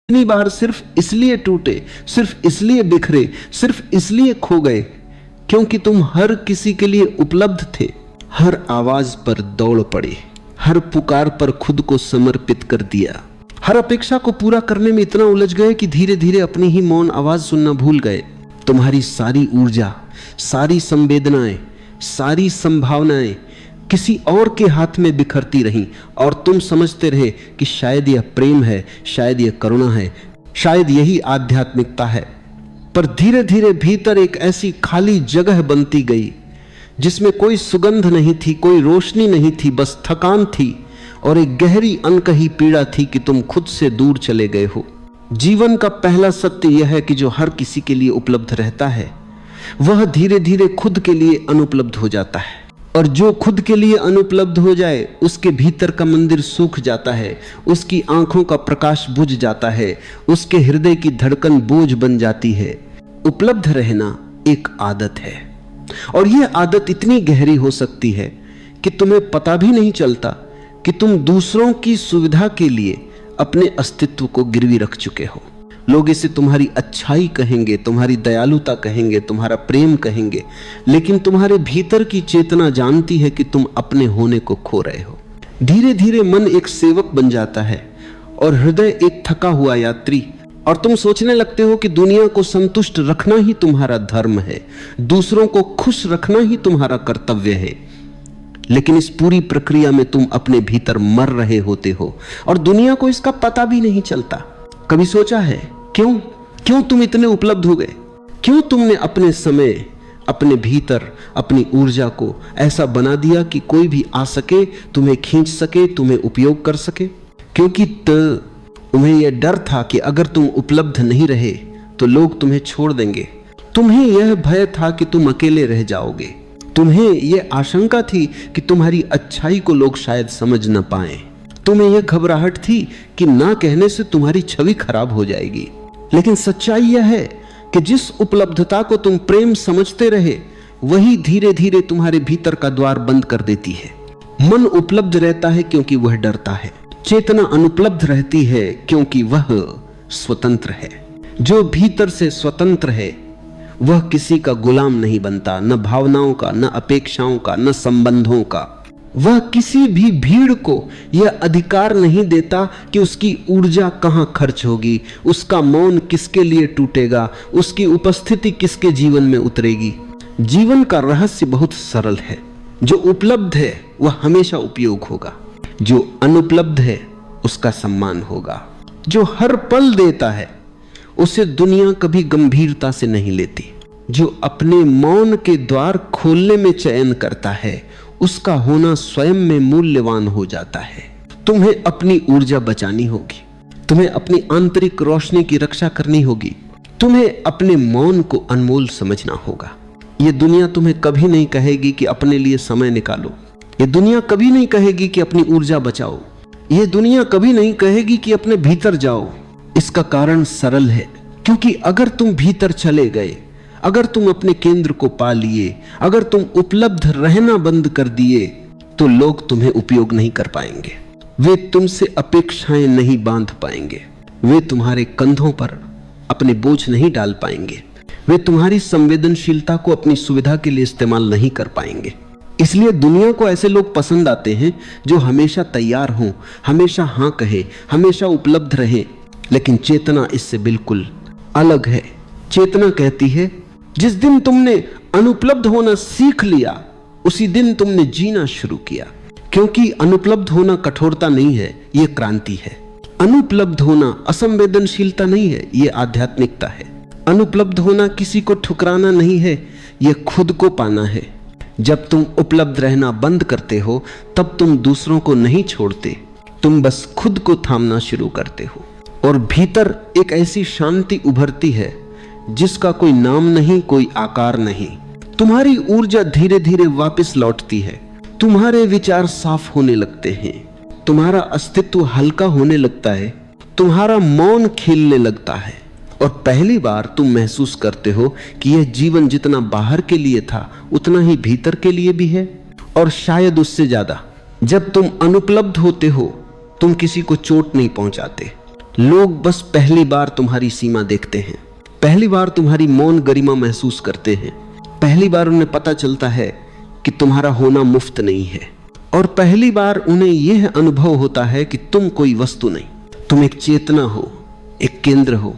इतनी बार सिर्फ इसलिए टूटे, सिर्फ इसलिए बिखरे, सिर्फ इसलिए खो गए क्योंकि तुम हर किसी के लिए उपलब्ध थे। हर आवाज पर दौड़ पड़े, हर पुकार पर खुद को समर्पित कर दिया, हर अपेक्षा को पूरा करने में इतना उलझ गए कि धीरे धीरे अपनी ही मौन आवाज सुनना भूल गए। तुम्हारी सारी ऊर्जा, सारी संवेदनाएं, सारी संभावनाएं किसी और के हाथ में बिखरती रहीं और तुम समझते रहे कि शायद यह प्रेम है, शायद यह करुणा है, शायद यही आध्यात्मिकता है। पर धीरे धीरे भीतर एक ऐसी खाली जगह बनती गई जिसमें कोई सुगंध नहीं थी, कोई रोशनी नहीं थी, बस थकान थी और एक गहरी अनकही पीड़ा थी कि तुम खुद से दूर चले गए हो। जीवन का पहला सत्य यह है कि जो हर किसी के लिए उपलब्ध रहता है वह धीरे धीरे खुद के लिए अनुपलब्ध हो जाता है, और जो खुद के लिए अनुपलब्ध हो जाए उसके भीतर का मंदिर सूख जाता है, उसकी आंखों का प्रकाश बुझ जाता है, उसके हृदय की धड़कन बोझ बन जाती है। उपलब्ध रहना एक आदत है और यह आदत इतनी गहरी हो सकती है कि तुम्हें पता भी नहीं चलता कि तुम दूसरों की सुविधा के लिए अपने अस्तित्व को गिरवी रख चुके हो। लोग इसे तुम्हारी अच्छाई कहेंगे, तुम्हारी दयालुता कहेंगे, तुम्हारा प्रेम कहेंगे, लेकिन तुम्हारे भीतर की चेतना जानती है कि तुम अपने होने को खो रहे हो। धीरे धीरे मन एक सेवक बन जाता है और हृदय एक थका हुआ यात्री, और तुम सोचने लगते हो कि दुनिया को संतुष्ट रखना ही तुम्हारा धर्म है, दूसरों को खुश रखना ही तुम्हारा कर्तव्य है। लेकिन इस पूरी प्रक्रिया में तुम अपने भीतर मर रहे होते हो और दुनिया को इसका पता भी नहीं चलता। कभी सोचा है क्यों तुम इतने उपलब्ध हो गए? क्यों तुमने अपने समय, अपने भीतर, अपनी ऊर्जा को ऐसा बना दिया कि कोई भी आ सके, तुम्हें खींच सके, तुम्हें उपयोग कर सके? क्योंकि तुम्हें यह डर था कि अगर तुम उपलब्ध नहीं रहे तो लोग तुम्हें छोड़ देंगे। तुम्हें यह भय था कि तुम अकेले रह जाओगे। तुम्हें यह आशंका थी कि तुम्हारी अच्छाई को लोग शायद समझ न पाएं। तुम्हें यह घबराहट थी कि ना कहने से तुम्हारी छवि खराब हो जाएगी। लेकिन सच्चाई यह है कि जिस उपलब्धता को तुम प्रेम समझते रहे वही धीरे धीरे तुम्हारे भीतर का द्वार बंद कर देती है। मन उपलब्ध रहता है क्योंकि वह डरता है। चेतना अनुपलब्ध रहती है क्योंकि वह स्वतंत्र है। जो भीतर से स्वतंत्र है वह किसी का गुलाम नहीं बनता, न भावनाओं का, न अपेक्षाओं का, न संबंधों का। वह किसी भी भीड़ को यह अधिकार नहीं देता कि उसकी ऊर्जा कहां खर्च होगी, उसका मौन किसके लिए टूटेगा, उसकी उपस्थिति किसके जीवन में उतरेगी। जीवन का रहस्य बहुत सरल है। जो उपलब्ध है वह हमेशा उपयोग होगा, जो अनुपलब्ध है उसका सम्मान होगा। जो हर पल देता है उसे दुनिया कभी गंभीरता से नहीं लेती। जो अपने मौन के द्वार खोलने में चयन करता है उसका होना स्वयं में मूल्यवान हो जाता है। तुम्हें अपनी ऊर्जा बचानी होगी, तुम्हें अपनी आंतरिक रोशनी की रक्षा करनी होगी, तुम्हें अपने मौन को अनमोल समझना होगा। यह दुनिया तुम्हें कभी नहीं कहेगी कि अपने लिए समय निकालो। यह दुनिया कभी नहीं कहेगी कि अपनी ऊर्जा बचाओ। यह दुनिया कभी नहीं कहेगी कि अपने भीतर जाओ। इसका कारण सरल है, क्योंकि अगर तुम भीतर चले गए, अगर तुम अपने केंद्र को पा लिए, अगर तुम उपलब्ध रहना बंद कर दिए तो लोग तुम्हें उपयोग नहीं कर पाएंगे। वे तुमसे अपेक्षाएं नहीं बांध पाएंगे, वे तुम्हारे कंधों पर अपने बोझ नहीं डाल पाएंगे, वे तुम्हारी संवेदनशीलता को अपनी सुविधा के लिए इस्तेमाल नहीं कर पाएंगे। इसलिए दुनिया को ऐसे लोग पसंद आते हैं जो हमेशा तैयार हों, हमेशा हाँ कहे, हमेशा उपलब्ध रहे। लेकिन चेतना इससे बिल्कुल अलग है। चेतना कहती है जिस दिन तुमने अनुपलब्ध होना सीख लिया उसी दिन तुमने जीना शुरू किया। क्योंकि अनुपलब्ध होना कठोरता नहीं है, यह क्रांति है। अनुपलब्ध होना असंवेदनशीलता नहीं है, यह आध्यात्मिकता है। अनुपलब्ध होना किसी को ठुकराना नहीं है, यह खुद को पाना है। जब तुम उपलब्ध रहना बंद करते हो तब तुम दूसरों को नहीं छोड़ते, तुम बस खुद को थामना शुरू करते हो और भीतर एक ऐसी शांति उभरती है जिसका कोई नाम नहीं, कोई आकार नहीं। तुम्हारी ऊर्जा धीरे धीरे वापस लौटती है, तुम्हारे विचार साफ होने लगते हैं, तुम्हारा अस्तित्व हल्का होने लगता है, तुम्हारा मौन खिलने लगता है और पहली बार तुम महसूस करते हो कि यह जीवन जितना बाहर के लिए था उतना ही भीतर के लिए भी है, और शायद उससे ज्यादा। जब तुम अनुपलब्ध होते हो तुम किसी को चोट नहीं पहुंचाते, लोग बस पहली बार तुम्हारी सीमा देखते हैं, पहली बार तुम्हारी मौन गरिमा महसूस करते हैं, पहली बार उन्हें पता चलता है कि तुम्हारा होना मुफ्त नहीं है, और पहली बार उन्हें यह अनुभव होता है कि तुम कोई वस्तु नहीं, तुम एक चेतना हो, एक केंद्र हो,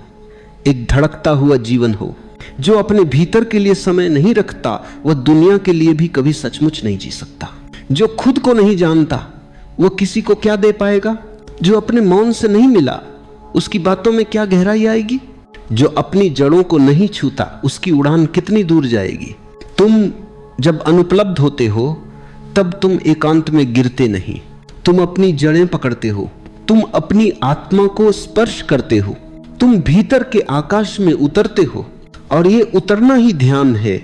एक धड़कता हुआ जीवन हो। जो अपने भीतर के लिए समय नहीं रखता वह दुनिया के लिए भी कभी सचमुच नहीं जी सकता। जो खुद को नहीं जानता वह किसी को क्या दे पाएगा। जो अपने मौन से नहीं मिला उसकी बातों में क्या गहराई आएगी। जो अपनी जड़ों को नहीं छूता उसकी उड़ान कितनी दूर जाएगी। तुम जब अनुपलब्ध होते हो तब तुम एकांत में गिरते नहीं, तुम अपनी जड़ें पकड़ते हो, तुम अपनी आत्मा को स्पर्श करते हो, तुम भीतर के आकाश में उतरते हो। और ये उतरना ही ध्यान है,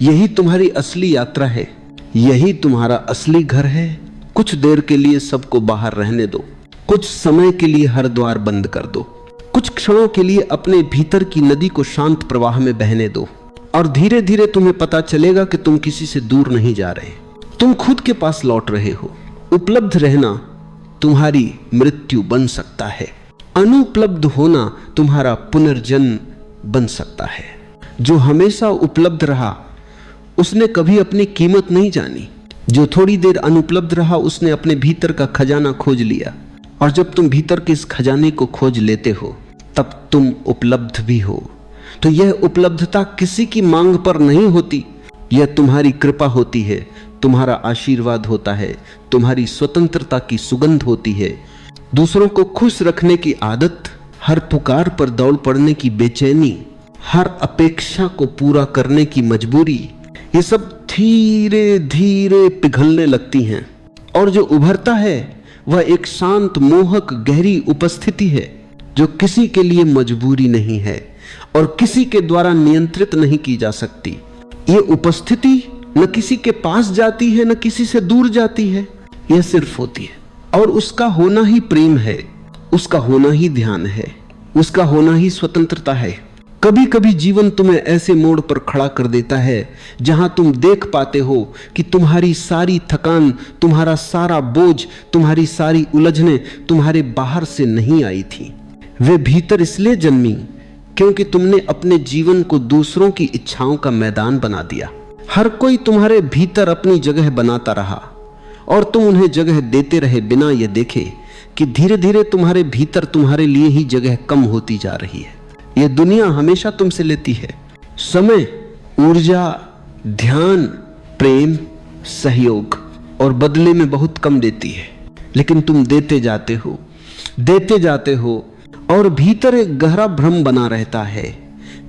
यही तुम्हारी असली यात्रा है, यही तुम्हारा असली घर है। कुछ देर के लिए सबको बाहर रहने दो, कुछ समय के लिए हर द्वार बंद कर दो, कुछ क्षणों के लिए अपने भीतर की नदी को शांत प्रवाह में बहने दो, और धीरे धीरे तुम्हें पता चलेगा कि तुम किसी से दूर नहीं जा रहे, तुम खुद के पास लौट रहे हो। उपलब्ध रहना तुम्हारी मृत्यु बन सकता है, अनुपलब्ध होना तुम्हारा पुनर्जन्म बन सकता है। जो हमेशा उपलब्ध रहा उसने कभी अपनी कीमत नहीं जानी, जो थोड़ी देर अनुपलब्ध रहा उसने अपने भीतर का खजाना खोज लिया। और जब तुम भीतर के इस खजाने को खोज लेते हो तब तुम उपलब्ध भी हो। तो यह उपलब्धता किसी की मांग पर नहीं होती, यह तुम्हारी कृपा होती है, तुम्हारा आशीर्वाद होता है, तुम्हारी स्वतंत्रता की सुगंध होती है। दूसरों को खुश रखने की आदत, हर पुकार पर दौड़ पड़ने की बेचैनी, हर अपेक्षा को पूरा करने की मजबूरी, ये सब धीरे धीरे पिघलने लगती हैं। और जो उभरता है वह एक शांत मोहक गहरी उपस्थिति है जो किसी के लिए मजबूरी नहीं है और किसी के द्वारा नियंत्रित नहीं की जा सकती। ये उपस्थिति न किसी के पास जाती है न किसी से दूर जाती है, यह सिर्फ होती है। और उसका होना ही प्रेम है, उसका होना ही ध्यान है, उसका होना ही स्वतंत्रता है। कभी कभी जीवन तुम्हें ऐसे मोड़ पर खड़ा कर देता है जहां तुम देख पाते हो कि तुम्हारी सारी थकान, तुम्हारा सारा बोझ, तुम्हारी सारी उलझने तुम्हारे बाहर से नहीं आई थी। वे भीतर इसलिए जन्मी क्योंकि तुमने अपने जीवन को दूसरों की इच्छाओं का मैदान बना दिया। हर कोई तुम्हारे भीतर अपनी जगह बनाता रहा और तुम उन्हें जगह देते रहे बिना ये देखे कि धीरे धीरे तुम्हारे भीतर तुम्हारे लिए ही जगह कम होती जा रही है। यह दुनिया हमेशा तुमसे लेती है समय, ऊर्जा, ध्यान, प्रेम, सहयोग, और बदले में बहुत कम देती है। लेकिन तुम देते जाते हो और भीतर एक गहरा भ्रम बना रहता है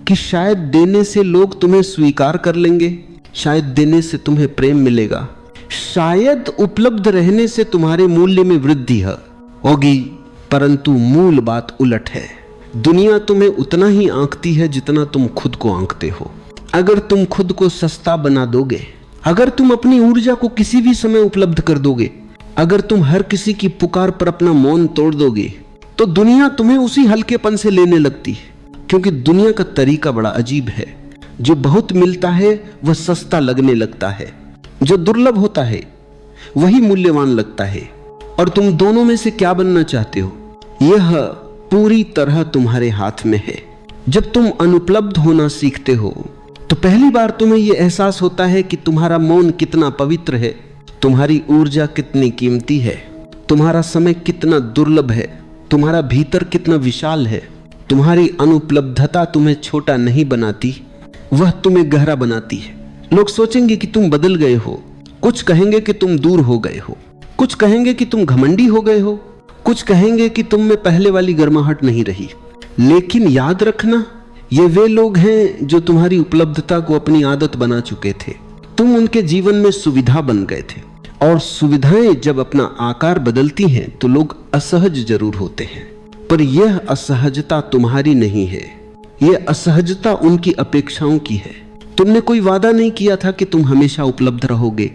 कि शायद देने से लोग तुम्हें स्वीकार कर लेंगे, शायद देने से तुम्हें प्रेम मिलेगा, शायद उपलब्ध रहने से तुम्हारे मूल्य में वृद्धि होगी। परंतु मूल बात उलट है। दुनिया तुम्हें उतना ही आंकती है जितना तुम खुद को आंकते हो। अगर तुम खुद को सस्ता बना दोगे, अगर तुम अपनी ऊर्जा को किसी भी समय उपलब्ध कर दोगे, अगर तुम हर किसी की पुकार पर अपना मौन तोड़ दोगे, तो दुनिया तुम्हें उसी हल्केपन से लेने लगती है। क्योंकि दुनिया का तरीका बड़ा अजीब है। जो बहुत मिलता है वह सस्ता लगने लगता है, जो दुर्लभ होता है वही मूल्यवान लगता है। और तुम दोनों में से क्या बनना चाहते हो, यह पूरी तरह तुम्हारे हाथ में है। जब तुम अनुपलब्ध होना सीखते हो तो पहली बार तुम्हें यह एहसास होता है कि तुम्हारा मौन कितना पवित्र है, तुम्हारी ऊर्जा कितनी कीमती है, तुम्हारा समय कितना दुर्लभ है, तुम्हारा भीतर कितना विशाल है। तुम्हारी अनुपलब्धता तुम्हें छोटा नहीं बनाती, वह तुम्हें गहरा बनाती है। लोग सोचेंगे कि तुम बदल गए हो, कुछ कहेंगे कि तुम दूर हो गए हो, कुछ कहेंगे कि तुम घमंडी हो गए हो, कुछ कहेंगे कि तुम में पहले वाली गर्माहट नहीं रही। लेकिन याद रखना, ये वे लोग हैं जो तुम्हारी उपलब्धता को अपनी आदत बना चुके थे। तुम उनके जीवन में सुविधा बन गए थे। और सुविधाएं जब अपना आकार बदलती हैं तो लोग असहज जरूर होते हैं, पर यह असहजता तुम्हारी नहीं है, यह असहजता उनकी अपेक्षाओं की है। तुमने कोई वादा नहीं किया था कि तुम हमेशा उपलब्ध रहोगे।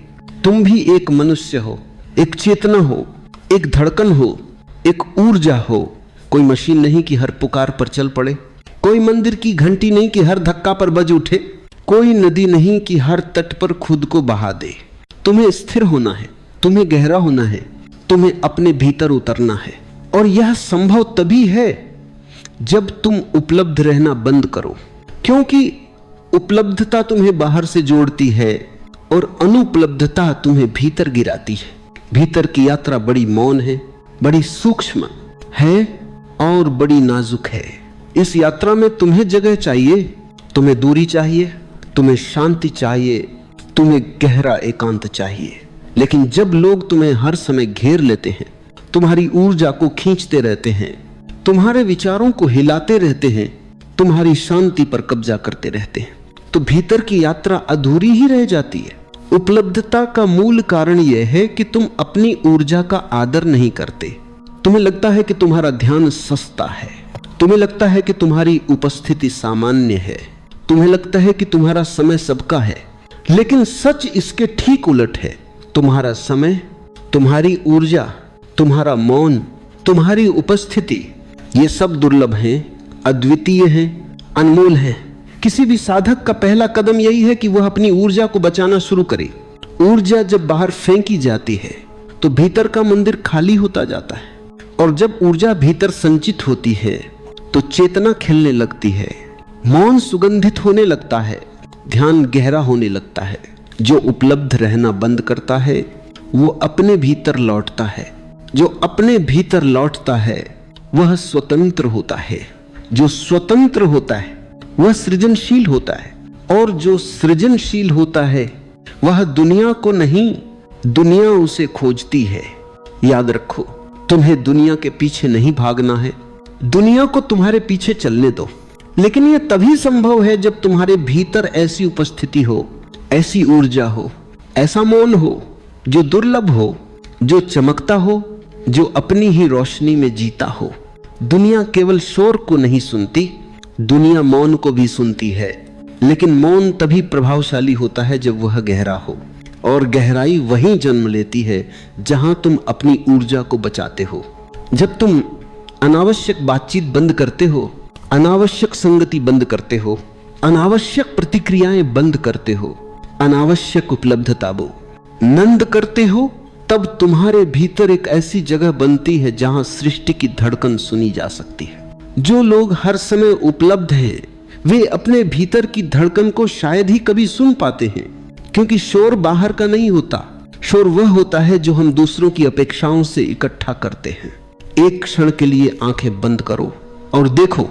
तुम भी एक मनुष्य हो, एक चेतना हो, एक धड़कन हो, एक ऊर्जा हो। कोई मशीन नहीं कि हर पुकार पर चल पड़े, कोई मंदिर की घंटी नहीं कि हर धक्का पर बज उठे, कोई नदी नहीं कि हर तट पर खुद को बहा दे। तुम्हें स्थिर होना है, तुम्हें गहरा होना है, तुम्हें अपने भीतर उतरना है। और यह संभव तभी है जब तुम उपलब्ध रहना बंद करो, क्योंकि उपलब्धता तुम्हें बाहर से जोड़ती है और अनुपलब्धता तुम्हें भीतर गिराती है। भीतर की यात्रा बड़ी मौन है, बड़ी सूक्ष्म है और बड़ी नाजुक है। इस यात्रा में तुम्हें जगह चाहिए, तुम्हें दूरी चाहिए, तुम्हें शांति चाहिए, तुम्हें गहरा एकांत चाहिए। लेकिन जब लोग तुम्हें हर समय घेर लेते हैं, तुम्हारी ऊर्जा को खींचते रहते हैं, तुम्हारे विचारों को हिलाते रहते हैं, तुम्हारी शांति पर कब्जा करते रहते हैं, तो भीतर की यात्रा अधूरी ही रह जाती है। उपलब्धता का मूल कारण यह है कि तुम अपनी ऊर्जा का आदर नहीं करते। तुम्हें लगता है कि तुम्हारा ध्यान सस्ता है, तुम्हें लगता है कि तुम्हारी उपस्थिति सामान्य है, तुम्हें लगता है कि तुम्हारा समय सबका है। लेकिन सच इसके ठीक उलट है। तुम्हारा समय, तुम्हारी ऊर्जा, तुम्हारा मौन, तुम्हारी उपस्थिति, ये सब दुर्लभ हैं, अद्वितीय हैं, अनमोल हैं। किसी भी साधक का पहला कदम यही है कि वह अपनी ऊर्जा को बचाना शुरू करे। ऊर्जा जब बाहर फेंकी जाती है तो भीतर का मंदिर खाली होता जाता है, और जब ऊर्जा भीतर संचित होती है तो चेतना खिलने लगती है, मौन सुगंधित होने लगता है, ध्यान गहरा होने लगता है। जो उपलब्ध रहना बंद करता है वो अपने भीतर लौटता है। जो अपने भीतर लौटता है वह स्वतंत्र होता है। जो स्वतंत्र होता है वह सृजनशील होता है, और जो सृजनशील होता है वह दुनिया को नहीं, दुनिया उसे खोजती है। याद रखो, तुम्हें दुनिया के पीछे नहीं भागना है, दुनिया को तुम्हारे पीछे चलने दो। लेकिन यह तभी संभव है जब तुम्हारे भीतर ऐसी उपस्थिति हो, ऐसी ऊर्जा हो, ऐसा मौन हो जो दुर्लभ हो, जो चमकता हो, जो अपनी ही रोशनी में जीता हो। दुनिया केवल शोर को नहीं सुनती, दुनिया मौन को भी सुनती है। लेकिन मौन तभी प्रभावशाली होता है जब वह गहरा हो, और गहराई वहीं जन्म लेती है जहां तुम अपनी ऊर्जा को बचाते हो। जब तुम अनावश्यक बातचीत बंद करते हो, अनावश्यक संगति बंद करते हो, अनावश्यक प्रतिक्रियाएं बंद करते हो, अनावश्यक उपलब्धता नंद करते हो, तब तुम्हारे भीतर एक ऐसी जगह बनती है जहां सृष्टि की धड़कन सुनी जा सकती है। जो लोग हर समय उपलब्ध हैं वे अपने भीतर की धड़कन को शायद ही कभी सुन पाते हैं, क्योंकि शोर बाहर का नहीं होता। शोर वह होता है जो हम दूसरों की अपेक्षाओं से इकट्ठा करते हैं। एक क्षण के लिए आंखें बंद करो और देखो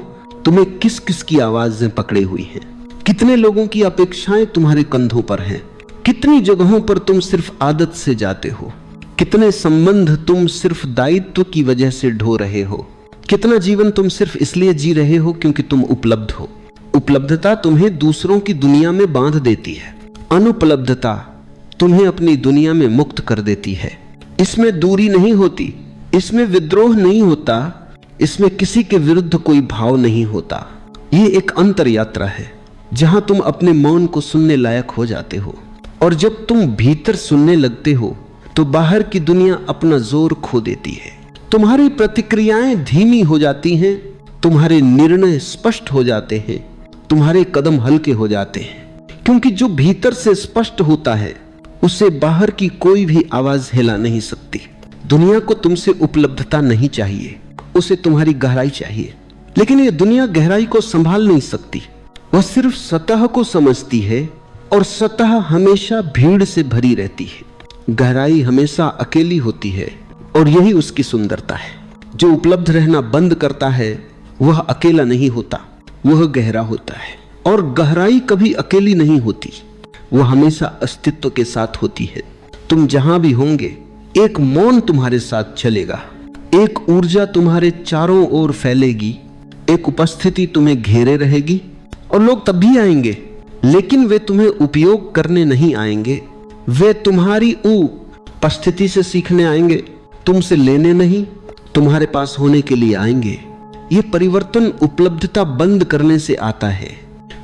तुम्हें किस किस की आवाजें पकड़े हुई हैं। कितने लोगों की अपेक्षाएं तुम्हारे कंधों पर हैं। कितनी जगहों पर तुम सिर्फ आदत से जाते हो। कितने संबंध तुम सिर्फ दायित्व की वजह से ढो रहे हो। कितना जीवन तुम सिर्फ इसलिए जी रहे हो क्योंकि तुम उपलब्ध हो। उपलब्धता तुम्हें दूसरों की दुनिया में बांध देती है, अनुपलब्धता तुम्हें अपनी दुनिया में मुक्त कर देती है। इसमें दूरी नहीं होती, इसमें विद्रोह नहीं होता, इसमें किसी के विरुद्ध कोई भाव नहीं होता। ये एक अंतर यात्रा है जहां तुम अपने मौन को सुनने लायक हो जाते हो, और जब तुम भीतर सुनने लगते हो तो बाहर की दुनिया अपना जोर खो देती है। तुम्हारी प्रतिक्रियाएं धीमी हो जाती हैं, तुम्हारे निर्णय स्पष्ट हो जाते हैं, तुम्हारे कदम हल्के हो जाते हैं, क्योंकि जो भीतर से स्पष्ट होता है उसे बाहर की कोई भी आवाज हिला नहीं सकती। दुनिया को तुमसे उपलब्धता नहीं चाहिए, उसे तुम्हारी गहराई चाहिए। लेकिन ये दुनिया गहराई को संभाल नहीं सकती, वह सिर्फ सतह को समझती है, और सतह हमेशा भीड़ से भरी रहती है। गहराई हमेशा अकेली होती है, और यही उसकी सुंदरता है। जो उपलब्ध रहना बंद करता है वह अकेला नहीं होता, वह गहरा होता है। और गहराई कभी अकेली नहीं होती, वह हमेशा अस्तित्व के साथ होती है। तुम जहां भी होंगे एक मौन तुम्हारे साथ चलेगा, एक ऊर्जा तुम्हारे चारों ओर फैलेगी, एक उपस्थिति तुम्हें घेरे रहेगी। और लोग तब भी आएंगे, लेकिन वे तुम्हें उपयोग करने नहीं आएंगे, वे तुम्हारी उपस्थिति से सीखने आएंगे, तुमसे लेने नहीं, तुम्हारे पास होने के लिए आएंगे। ये परिवर्तन उपलब्धता बंद करने से आता है।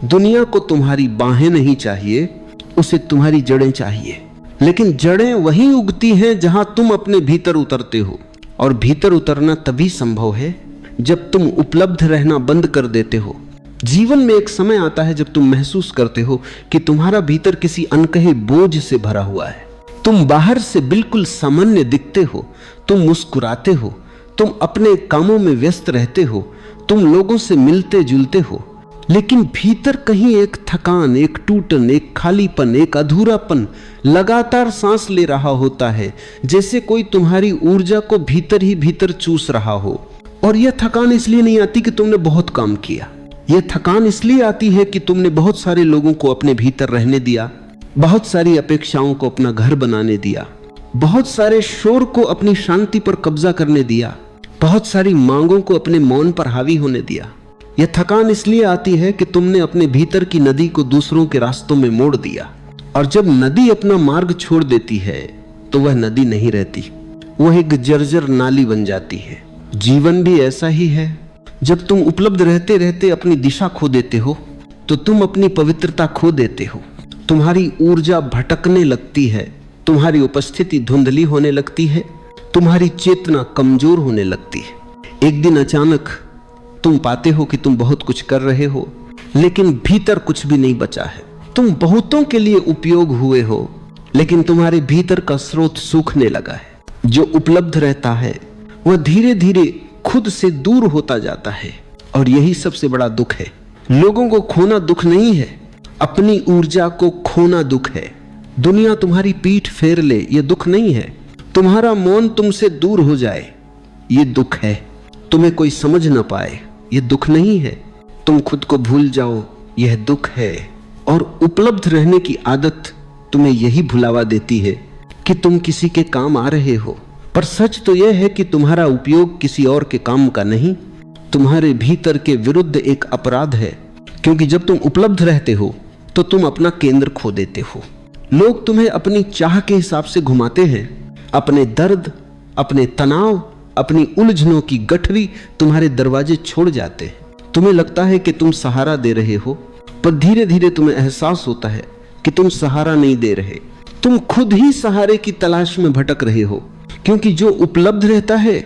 दुनिया को तुम्हारी बाहें नहीं चाहिए, उसे तुम्हारी जड़ें चाहिए। लेकिन जड़ें वहीं उगती हैं जहां तुम अपने भीतर उतरते हो, और भीतर उतरना तभी संभव है जब तुम उपलब्ध रहना बंद कर देते हो। जीवन में एक समय आता है जब तुम महसूस करते हो कि तुम्हारा भीतर किसी अनकहे बोझ से भरा हुआ है। तुम बाहर से बिल्कुल सामान्य दिखते हो, तुम मुस्कुराते हो, तुम अपने कामों में व्यस्त रहते हो, तुम लोगों से मिलते जुलते हो, लेकिन भीतर कहीं एक थकान, एक टूटन, एक खालीपन, एक अधूरापन लगातार सांस ले रहा होता है, जैसे कोई तुम्हारी ऊर्जा को भीतर ही भीतर चूस रहा हो। और यह थकान इसलिए नहीं आती कि तुमने बहुत काम किया, यह थकान इसलिए आती है कि तुमने बहुत सारे लोगों को अपने भीतर रहने दिया, बहुत सारी अपेक्षाओं को अपना घर बनाने दिया, बहुत सारे शोर को अपनी शांति पर कब्जा करने दिया, बहुत सारी मांगों को अपने मौन पर हावी होने दिया। यह थकान इसलिए आती है कि तुमने अपने भीतर की नदी को दूसरों के रास्तों में मोड़ दिया, और जब नदी अपना मार्ग छोड़ देती है तो वह नदी नहीं रहती, वह एक जर्जर नाली बन जाती है। जीवन भी ऐसा ही है। जब तुम उपलब्ध रहते रहते अपनी दिशा खो देते हो तो तुम अपनी पवित्रता खो देते हो, तुम्हारी ऊर्जा भटकने लगती है, तुम्हारी उपस्थिति धुंधली होने लगती है, तुम्हारी चेतना कमजोर होने लगती है। एक दिन अचानक तुम पाते हो कि तुम बहुत कुछ कर रहे हो, लेकिन भीतर कुछ भी नहीं बचा है। तुम बहुतों के लिए उपयोग हुए हो, लेकिन तुम्हारे भीतर का स्रोत सूखने लगा है। जो उपलब्ध रहता है वह धीरे धीरे खुद से दूर होता जाता है, और यही सबसे बड़ा दुख है। लोगों को खोना दुख नहीं है, अपनी ऊर्जा को खोना दुख है। दुनिया तुम्हारी पीठ फेर ले, यह दुख नहीं है। तुम्हारा मौन तुमसे दूर हो जाए, यह दुख है। तुम्हें कोई समझ ना पाए, यह दुख नहीं है। तुम खुद को भूल जाओ, यह दुख है। और उपलब्ध रहने की आदत तुम्हें यही भुलावा देती है कि तुम किसी के काम आ रहे हो, पर सच तो यह है कि तुम्हारा उपयोग किसी और के काम का नहीं, तुम्हारे भीतर के विरुद्ध एक अपराध है। क्योंकि जब तुम उपलब्ध रहते हो तो तुम अपना केंद्र खो देते हो। लोग तुम्हें अपनी चाह के हिसाब से घुमाते हैं। अपने दर्द, अपने तनाव, अपनी उलझनों की गठरी तुम्हारे दरवाजे छोड़ जाते हैं। तुम्हें लगता है कि तुम सहारा दे रहे हो, पर धीरे धीरे तुम्हें एहसास होता है कि तुम सहारा नहीं दे रहे, तुम खुद ही सहारे की तलाश में भटक रहे हो। क्योंकि जो उपलब्ध रहता है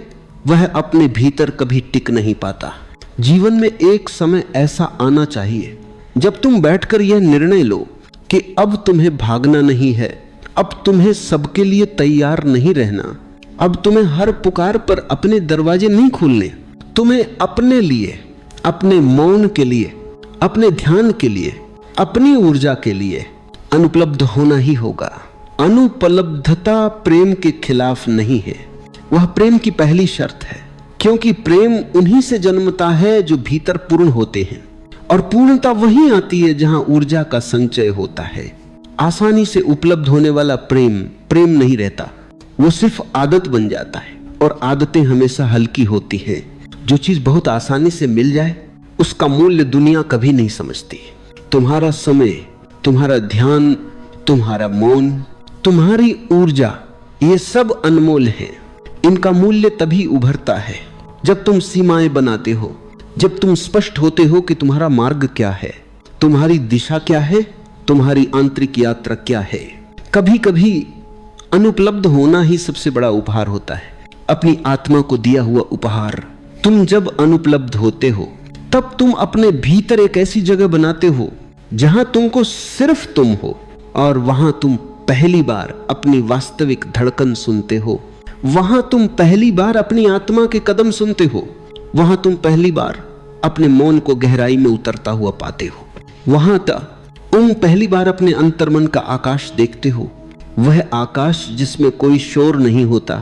वह अपने भीतर कभी टिक नहीं पाता। जीवन में एक समय ऐसा आना चाहिए जब तुम बैठकर यह निर्णय लो कि अब तुम्हें भागना नहीं है, अब तुम्हें सबके लिए तैयार नहीं रहना, अब तुम्हें हर पुकार पर अपने दरवाजे नहीं खोलने। तुम्हें अपने लिए, अपने मौन के लिए, अपने ध्यान के लिए, अपनी ऊर्जा के लिए अनुपलब्ध होना ही होगा। अनुपलब्धता प्रेम के खिलाफ नहीं है, वह प्रेम की पहली शर्त है। क्योंकि प्रेम उन्हीं से जन्मता है जो भीतर पूर्ण होते हैं, और पूर्णता वहीं आती है जहां ऊर्जा का संचय होता है। आसानी से उपलब्ध होने वाला प्रेम प्रेम नहीं रहता, वो सिर्फ आदत बन जाता है। और आदतें हमेशा हल्की होती हैं। जो चीज बहुत आसानी से मिल जाए उसका मूल्य दुनिया कभी नहीं समझती। तुम्हारा समय, तुम्हारा ध्यान, तुम्हारा मौन, तुम्हारी ऊर्जा, ये सब अनमोल है। इनका मूल्य तभी उभरता है जब तुम सीमाएं बनाते हो, जब तुम स्पष्ट होते हो कि तुम्हारा मार्ग क्या है, तुम्हारी दिशा क्या है, तुम्हारी आंतरिक यात्रा क्या है। कभी कभी अनुपलब्ध होना ही सबसे बड़ा उपहार होता है, अपनी आत्मा को दिया हुआ उपहार। तुम जब अनुपलब्ध होते हो तब तुम अपने भीतर एक ऐसी जगह बनाते हो जहां तुमको सिर्फ तुम हो, और वहां तुम पहली बार अपनी वास्तविक धड़कन सुनते हो, वहां तुम पहली बार अपनी आत्मा के कदम सुनते हो, वहां तुम पहली बार अपने मौन को गहराई में उतरता हुआ पाते हो, वहां तुम पहली बार अपने अंतर्मन का आकाश देखते हो। वह आकाश जिसमें कोई शोर नहीं होता,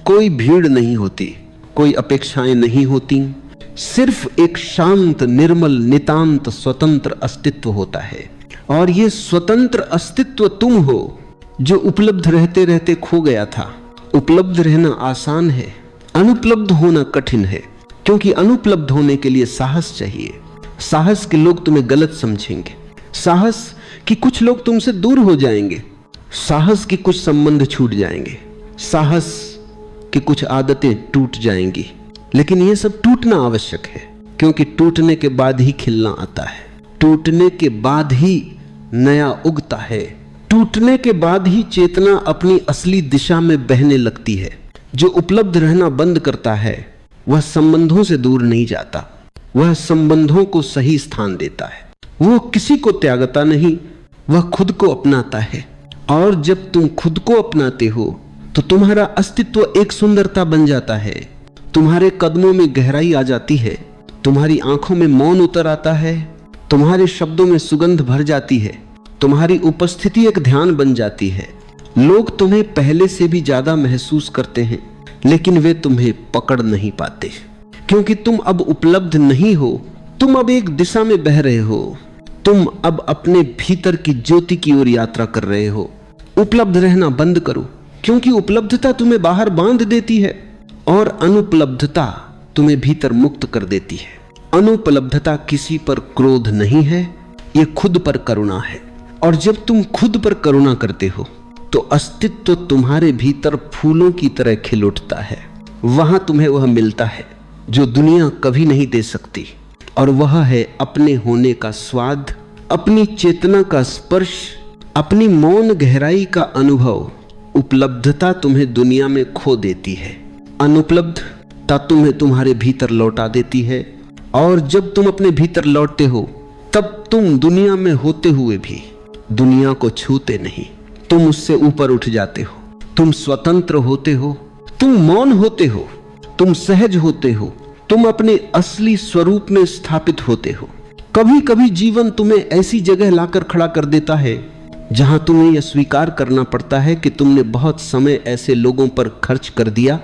कोई भीड़ नहीं होती, कोई अपेक्षाएं नहीं होती, सिर्फ एक शांत, निर्मल, नितांत स्वतंत्र अस्तित्व होता है। और ये स्वतंत्र अस्तित्व तुम हो जो उपलब्ध रहते रहते खो गया था। उपलब्ध रहना आसान है, अनुपलब्ध होना कठिन है। क्योंकि अनुपलब्ध होने के लिए साहस चाहिए। साहस के लोग तुम्हें गलत समझेंगे, साहस कि कुछ लोग तुमसे दूर हो जाएंगे, साहस कि कुछ संबंध छूट जाएंगे, साहस कि कुछ आदतें टूट जाएंगी। लेकिन यह सब टूटना आवश्यक है, क्योंकि टूटने के बाद ही खिलना आता है, टूटने के बाद ही नया उगता है, टूटने के बाद ही चेतना अपनी असली दिशा में बहने लगती है। जो उपलब्ध रहना बंद करता है वह संबंधों से दूर नहीं जाता, वह संबंधों को सही स्थान देता है। वो किसी को त्यागता नहीं, वह खुद को अपनाता है। और जब तुम खुद को अपनाते हो तो तुम्हारा अस्तित्व एक सुंदरता बन जाता है, तुम्हारे कदमों में गहराई आ जाती है, तुम्हारी आंखों में मौन उतर आता है, तुम्हारे शब्दों में सुगंध भर जाती है, तुम्हारी उपस्थिति एक ध्यान बन जाती है। लोग तुम्हें पहले से भी ज्यादा महसूस करते हैं, लेकिन वे तुम्हें पकड़ नहीं पाते, क्योंकि तुम अब उपलब्ध नहीं हो। तुम अब एक दिशा में बह रहे हो, तुम अब अपने भीतर की ज्योति की ओर यात्रा कर रहे हो। उपलब्ध रहना बंद करो, क्योंकि उपलब्धता तुम्हें बाहर बांध देती है और अनुपलब्धता तुम्हें भीतर मुक्त कर देती है। अनुपलब्धता किसी पर क्रोध नहीं है, ये खुद पर करुणा है। और जब तुम खुद पर करुणा करते हो तो अस्तित्व तुम्हारे भीतर फूलों की तरह खिल उठता है। वहां तुम्हें वह मिलता है जो दुनिया कभी नहीं दे सकती, और वह है अपने होने का स्वाद, अपनी चेतना का स्पर्श, अपनी मौन गहराई का अनुभव। उपलब्धता तुम्हें दुनिया में खो देती है, अनुपलब्धता तुम्हें तुम्हारे भीतर लौटा देती है। और जब तुम अपने भीतर लौटते हो तब तुम दुनिया में होते हुए भी दुनिया को छूते नहीं, तुम उससे ऊपर उठ जाते हो। तुम स्वतंत्र होते हो, तुम मौन होते हो, तुम सहज होते हो, तुम अपने असली स्वरूप में स्थापित होते हो। कभी कभी जीवन तुम्हें ऐसी जगह लाकर खड़ा कर देता है जहां तुम्हें यह स्वीकार करना पड़ता है कि तुमने बहुत समय ऐसे लोगों पर खर्च कर दिया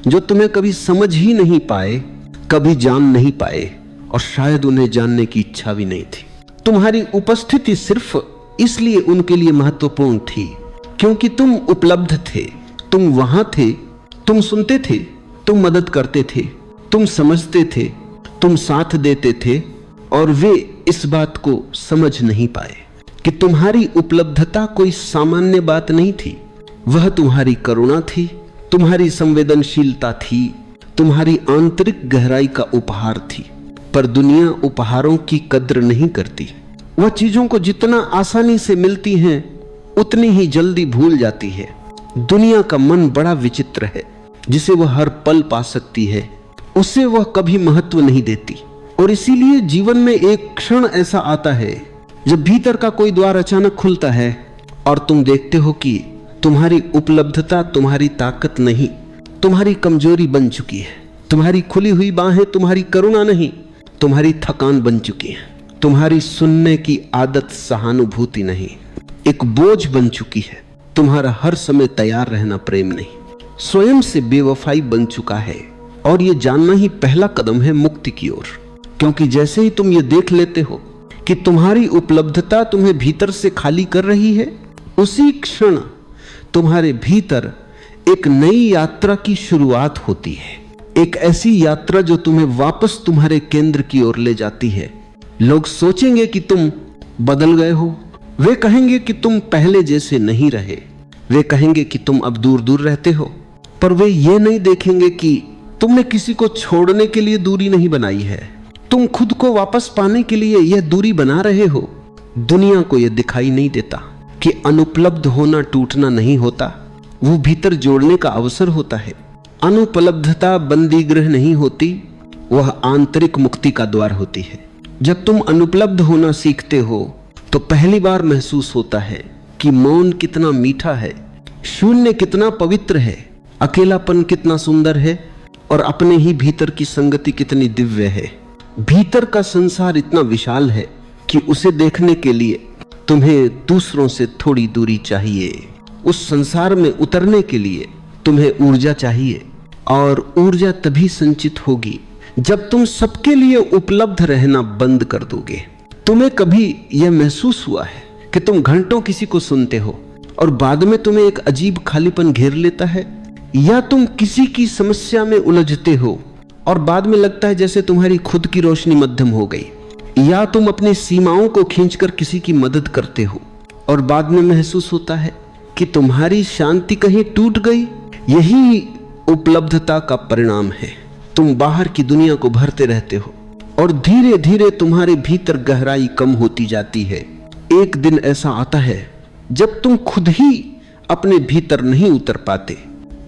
जो तुम्हें कभी समझ ही नहीं पाए, कभी जान नहीं पाए, और शायद उन्हें जानने की इच्छा भी नहीं थी। तुम्हारी उपस्थिति सिर्फ इसलिए उनके लिए महत्वपूर्ण थी क्योंकि तुम उपलब्ध थे, तुम वहां थे, तुम सुनते थे, तुम मदद करते थे, तुम समझते थे, तुम साथ देते थे, और वे इस बात को समझ नहीं पाए कि तुम्हारी उपलब्धता कोई सामान्य बात नहीं थी। वह तुम्हारी करुणा थी, तुम्हारी संवेदनशीलता थी, तुम्हारी आंतरिक गहराई का उपहार थी। पर दुनिया उपहारों की कद्र नहीं करती। वह चीजों को जितना आसानी से मिलती हैं उतनी ही जल्दी भूल जाती है। दुनिया का मन बड़ा विचित्र है, जिसे वह हर पल पा सकती है उसे वह कभी महत्व नहीं देती। और इसीलिए जीवन में एक क्षण ऐसा आता है जब भीतर का कोई द्वार अचानक खुलता है और तुम देखते हो कि तुम्हारी उपलब्धता तुम्हारी ताकत नहीं, तुम्हारी कमजोरी बन चुकी है। तुम्हारी खुली हुई बाहें तुम्हारी करुणा नहीं, तुम्हारी थकान बन चुकी है। तुम्हारी सुनने की आदत सहानुभूति नहीं, एक बोझ बन चुकी है। तुम्हारा हर समय तैयार रहना प्रेम नहीं, स्वयं से बेवफाई बन चुका है। और ये जानना ही पहला कदम है मुक्ति की ओर, क्योंकि जैसे ही तुम ये देख लेते हो कि तुम्हारी उपलब्धता तुम्हें भीतर से खाली कर रही है, उसी क्षण तुम्हारे भीतर एक नई यात्रा की शुरुआत होती है। एक ऐसी यात्रा जो तुम्हें वापस तुम्हारे केंद्र की ओर ले जाती है। लोग सोचेंगे कि तुम बदल गए हो, वे कहेंगे कि तुम पहले जैसे नहीं रहे, वे कहेंगे कि तुम अब दूर दूर रहते हो, पर वे ये नहीं देखेंगे कि तुमने किसी को छोड़ने के लिए दूरी नहीं बनाई है, तुम खुद को वापस पाने के लिए यह दूरी बना रहे हो। दुनिया को यह दिखाई नहीं देता कि अनुपलब्ध होना टूटना नहीं होता, वो भीतर जोड़ने का अवसर होता है। अनुपलब्धता बंदी गृह नहीं होती, वह आंतरिक मुक्ति का द्वार होती है। जब तुम अनुपलब्ध होना सीखते हो तो पहली बार महसूस होता है कि मौन कितना मीठा है, शून्य कितना पवित्र है, अकेलापन कितना सुंदर है, और अपने ही भीतर की संगति कितनी दिव्य है। भीतर का संसार इतना विशाल है कि उसे देखने के लिए तुम्हें दूसरों से थोड़ी दूरी चाहिए। उस संसार में उतरने के लिए तुम्हें ऊर्जा चाहिए, और ऊर्जा तभी संचित होगी जब तुम सबके लिए उपलब्ध रहना बंद कर दोगे। तुम्हें कभी यह महसूस हुआ है कि तुम घंटों किसी को सुनते हो और बाद में तुम्हें एक अजीब खालीपन घेर लेता है? या तुम किसी की समस्या में उलझते हो और बाद में लगता है जैसे तुम्हारी खुद की रोशनी मध्यम हो गई? या तुम अपनी सीमाओं को खींचकर किसी की मदद करते हो और बाद में महसूस होता है कि तुम्हारी शांति कहीं टूट गई? यही उपलब्धता का परिणाम है। तुम बाहर की दुनिया को भरते रहते हो और धीरे धीरे तुम्हारे भीतर गहराई कम होती जाती है। एक दिन ऐसा आता है जब तुम खुद ही अपने भीतर नहीं उतर पाते।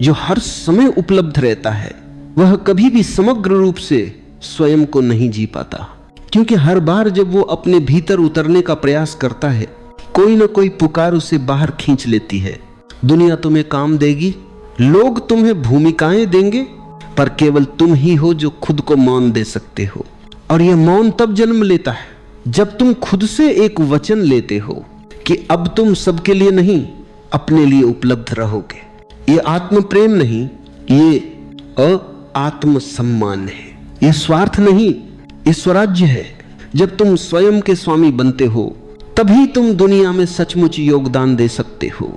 जो हर समय उपलब्ध रहता है वह कभी भी समग्र रूप से स्वयं को नहीं जी पाता, क्योंकि हर बार जब वो अपने भीतर उतरने का प्रयास करता है कोई ना कोई पुकार उसे बाहर खींच लेती है। दुनिया तुम्हें काम देगी, लोग तुम्हें भूमिकाएं देंगे, पर केवल तुम ही हो जो खुद को मान दे सकते हो। और यह मौन तब जन्म लेता है जब तुम खुद से एक वचन लेते हो कि अब तुम सबके लिए नहीं, अपने लिए उपलब्ध रहोगे। ये आत्म प्रेम नहीं, ये आत्मसम्मान है। ये स्वार्थ नहीं, ये स्वराज्य है। जब तुम स्वयं के स्वामी बनते हो तभी तुम दुनिया में सचमुच योगदान दे सकते हो,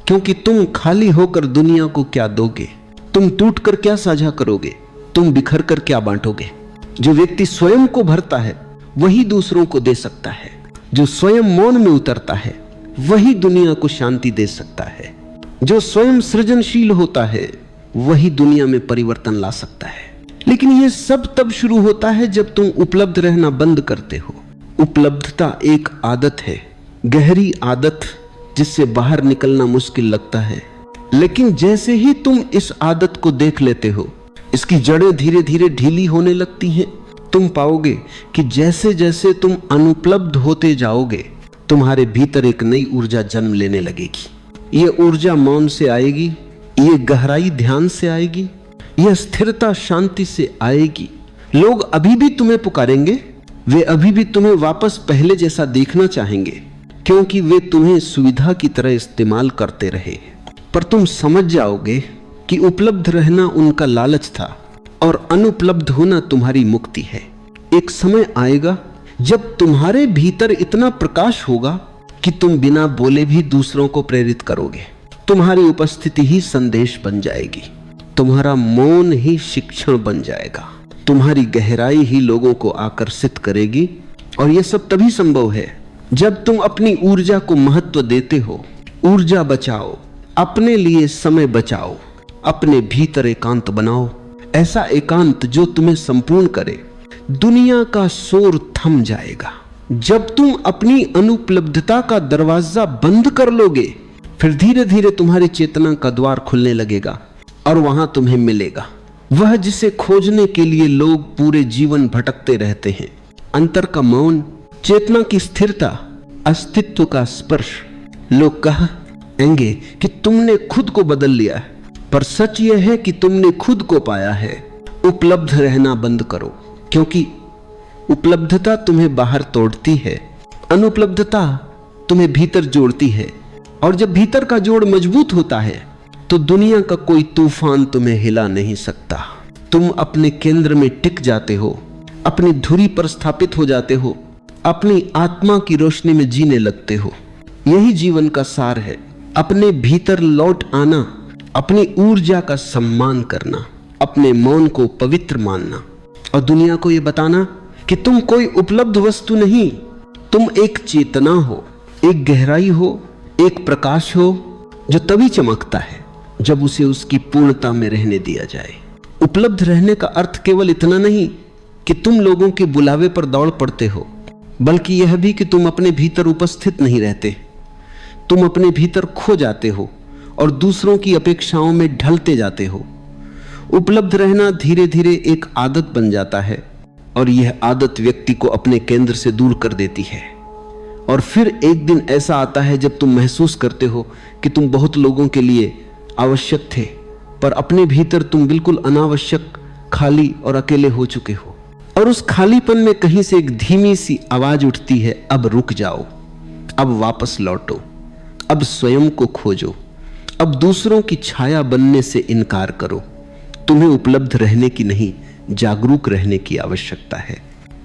क्योंकि तुम खाली होकर दुनिया को क्या दोगे? तुम टूट कर क्या साझा करोगे? तुम बिखर कर क्या बांटोगे? जो व्यक्ति स्वयं को भरता है वही दूसरों को दे सकता है। जो स्वयं मौन में उतरता है वही दुनिया को शांति दे सकता है। जो स्वयं सृजनशील होता है वही दुनिया में परिवर्तन ला सकता है। लेकिन यह सब तब शुरू होता है जब तुम उपलब्ध रहना बंद करते हो। उपलब्धता एक आदत है, गहरी आदत जिससे बाहर निकलना मुश्किल लगता है। लेकिन जैसे ही तुम इस आदत को देख लेते हो, इसकी जड़ें धीरे धीरे ढीली होने लगती हैं। तुम पाओगे कि जैसे जैसे तुम अनुपलब्ध होते जाओगे तुम्हारे भीतर एक नई ऊर्जा जन्म लेने लगेगी। यह ऊर्जा मौन से आएगी, यह गहराई ध्यान से आएगी, यह स्थिरता शांति से आएगी। लोग अभी भी तुम्हें पुकारेंगे, वे अभी भी तुम्हें वापस पहले जैसा देखना चाहेंगे, क्योंकि वे तुम्हें सुविधा की तरह इस्तेमाल करते रहे। पर तुम समझ जाओगे कि उपलब्ध रहना उनका लालच था और अनुपलब्ध होना तुम्हारी मुक्ति है। एक समय आएगा जब तुम्हारे भीतर इतना प्रकाश होगा कि तुम बिना बोले भी दूसरों को प्रेरित करोगे। तुम्हारी उपस्थिति ही संदेश बन जाएगी, तुम्हारा मौन ही शिक्षण बन जाएगा, तुम्हारी गहराई ही लोगों को आकर्षित करेगी। और यह सब तभी संभव है जब तुम अपनी ऊर्जा को महत्व देते हो। ऊर्जा बचाओ, अपने लिए समय बचाओ, अपने भीतर एकांत बनाओ, ऐसा एकांत जो तुम्हें संपूर्ण करे। दुनिया का शोर थम जाएगा जब तुम अपनी अनुपलब्धता का दरवाजा बंद कर लोगे। फिर धीरे धीरे तुम्हारी चेतना का द्वार खुलने लगेगा और वहां तुम्हें मिलेगा वह जिसे खोजने के लिए लोग पूरे जीवन भटकते रहते हैं। अंतर का मौन, चेतना की स्थिरता, अस्तित्व का स्पर्श। लोग कहेंगे कि तुमने खुद को बदल लिया है, पर सच यह है कि तुमने खुद को पाया है। उपलब्ध रहना बंद करो, क्योंकि उपलब्धता तुम्हें बाहर तोड़ती है, अनुपलब्धता तुम्हें भीतर जोड़ती है। और जब भीतर का जोड़ मजबूत होता है तो दुनिया का कोई तूफान तुम्हें हिला नहीं सकता। तुम अपने केंद्र में टिक जाते हो, अपनी धुरी पर स्थापित हो जाते हो, अपनी आत्मा की रोशनी में जीने लगते हो। यही जीवन का सार है, अपने भीतर लौट आना, अपनी ऊर्जा का सम्मान करना, अपने मौन को पवित्र मानना और दुनिया को यह बताना कि तुम कोई उपलब्ध वस्तु नहीं, तुम एक चेतना हो, एक गहराई हो, एक प्रकाश हो जो तभी चमकता है जब उसे उसकी पूर्णता में रहने दिया जाए। उपलब्ध रहने का अर्थ केवल इतना नहीं कि तुम लोगों के बुलावे पर दौड़ पड़ते हो, बल्कि यह भी कि तुम अपने भीतर उपस्थित नहीं रहते। तुम अपने भीतर खो जाते हो और दूसरों की अपेक्षाओं में ढलते जाते हो। उपलब्ध रहना धीरे धीरे एक आदत बन जाता है और यह आदत व्यक्ति को अपने केंद्र से दूर कर देती है। और फिर एक दिन ऐसा आता है जब तुम महसूस करते हो कि तुम बहुत लोगों के लिए आवश्यक थे, पर अपने भीतर तुम बिल्कुल अनावश्यक, खाली और अकेले हो चुके हो। और उस खालीपन में कहीं से एक धीमी सी आवाज उठती है, अब रुक जाओ, अब वापस लौटो, अब स्वयं को खोजो, अब दूसरों की छाया बनने से इनकार करो। तुम्हें उपलब्ध रहने की नहीं, जागरूक रहने की आवश्यकता है।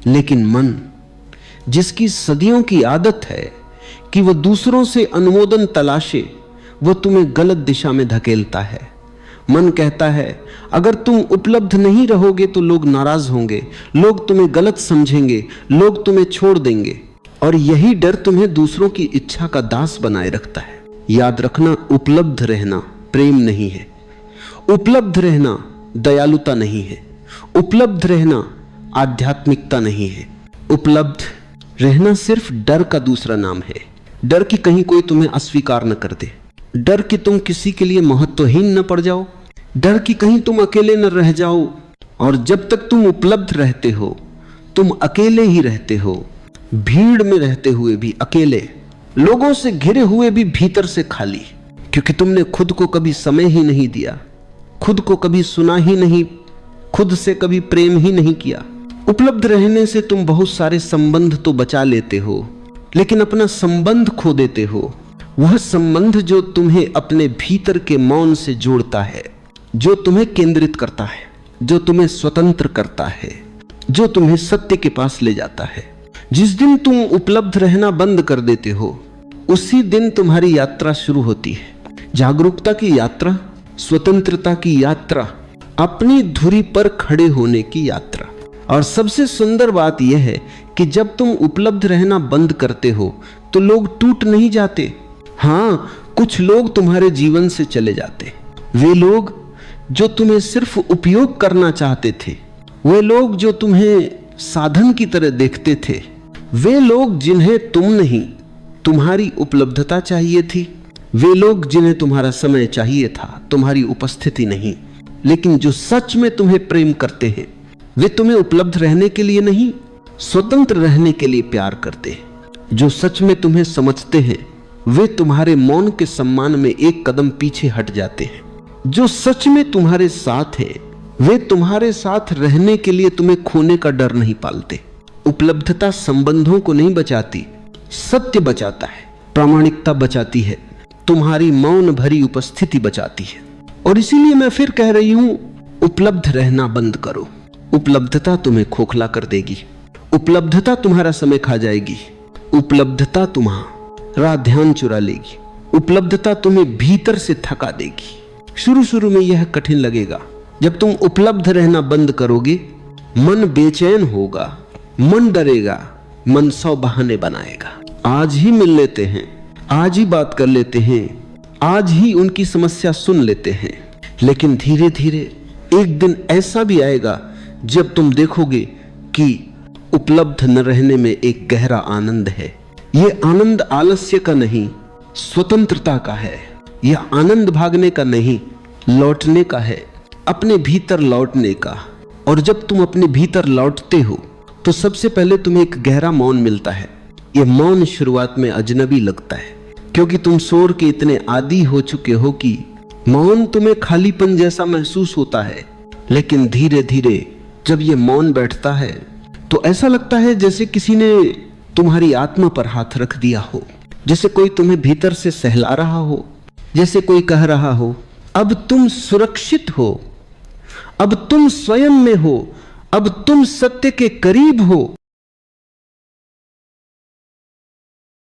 लेकिन मन, जिसकी सदियों की आदत है कि वह दूसरों से अनुमोदन तलाशे, वह तुम्हें गलत दिशा में धकेलता है। मन कहता है अगर तुम उपलब्ध नहीं रहोगे तो लोग नाराज होंगे, लोग तुम्हें गलत समझेंगे, लोग तुम्हें छोड़ देंगे। और यही डर तुम्हें दूसरों की इच्छा का दास बनाए रखता है। याद रखना, उपलब्ध रहना प्रेम नहीं है, उपलब्ध रहना दयालुता नहीं है, उपलब्ध रहना आध्यात्मिकता नहीं है। उपलब्ध रहना सिर्फ डर का दूसरा नाम है। डर कि कहीं कोई तुम्हें अस्वीकार न कर दे, डर कि तुम किसी के लिए महत्वहीन न पड़ जाओ, डर कि कहीं तुम अकेले न रह जाओ। और जब तक तुम उपलब्ध रहते हो तुम अकेले ही रहते हो, भीड़ में रहते हुए भी अकेले, लोगों से घिरे हुए भी भीतर से खाली, क्योंकि तुमने खुद को कभी समय ही नहीं दिया, खुद को कभी सुना ही नहीं, खुद से कभी प्रेम ही नहीं किया। उपलब्ध रहने से तुम बहुत सारे संबंध तो बचा लेते हो, लेकिन अपना संबंध खो देते हो। वह संबंध जो तुम्हें अपने भीतर के मौन से जोड़ता है, जो तुम्हें केंद्रित करता है, जो तुम्हें स्वतंत्र करता है, जो तुम्हें सत्य के पास ले जाता है। जिस दिन तुम उपलब्ध रहना बंद कर देते हो, उसी दिन तुम्हारी यात्रा शुरू होती है। जागरूकता की यात्रा, स्वतंत्रता की यात्रा, अपनी धुरी पर खड़े होने की यात्रा। और सबसे सुंदर बात यह है कि जब तुम उपलब्ध रहना बंद करते हो तो लोग टूट नहीं जाते। हाँ, कुछ लोग तुम्हारे जीवन से चले जाते। वे लोग जो तुम्हें सिर्फ उपयोग करना चाहते थे, वे लोग जो तुम्हें साधन की तरह देखते थे, वे लोग जिन्हें तुम नहीं, तुम्हारी उपलब्धता चाहिए थी, वे लोग जिन्हें तुम्हारा समय चाहिए था, तुम्हारी उपस्थिति नहीं। लेकिन जो सच में तुम्हें प्रेम करते हैं, वे तुम्हें उपलब्ध रहने के लिए नहीं, स्वतंत्र रहने के लिए प्यार करते हैं। जो सच में तुम्हें समझते हैं, वे तुम्हारे मौन के सम्मान में एक कदम पीछे हट जाते हैं। जो सच में तुम्हारे साथ है, वे तुम्हारे साथ रहने के लिए तुम्हें खोने का डर नहीं पालते। उपलब्धता संबंधों को नहीं बचाती, सत्य बचाता है, प्रामाणिकता बचाती है, तुम्हारी मौन भरी उपस्थिति बचाती है। और इसीलिए मैं फिर कह रही हूं, उपलब्ध रहना बंद करो। उपलब्धता तुम्हें खोखला कर देगी, उपलब्धता तुम्हारा समय खा जाएगी, उपलब्धता तुम्हारा ध्यान चुरा लेगी, उपलब्धता तुम्हें भीतर से थका देगी। शुरू में यह कठिन लगेगा। जब तुम उपलब्ध रहना बंद करोगे, मन बेचैन होगा, मन डरेगा, मन 100 बहाने बनाएगा। आज ही मिल लेते हैं, आज ही बात कर लेते हैं, आज ही उनकी समस्या सुन लेते हैं। लेकिन धीरे धीरे एक दिन ऐसा भी आएगा जब तुम देखोगे कि उपलब्ध न रहने में एक गहरा आनंद है। यह आनंद आलस्य का नहीं, स्वतंत्रता का है। यह आनंद भागने का नहीं, लौटने का है, अपने भीतर लौटने का। और जब तुम अपने भीतर लौटते हो तो सबसे पहले तुम्हें एक गहरा मौन मिलता है। यह मौन शुरुआत में अजनबी लगता है, क्योंकि तुम शोर के इतने आदी हो चुके हो कि मौन तुम्हें खालीपन जैसा महसूस होता है। लेकिन धीरे धीरे जब ये मौन बैठता है तो ऐसा लगता है जैसे किसी ने तुम्हारी आत्मा पर हाथ रख दिया हो, जैसे कोई तुम्हें भीतर से सहला रहा हो, जैसे कोई कह रहा हो, अब तुम सुरक्षित हो, अब तुम स्वयं में हो, अब तुम सत्य के करीब हो।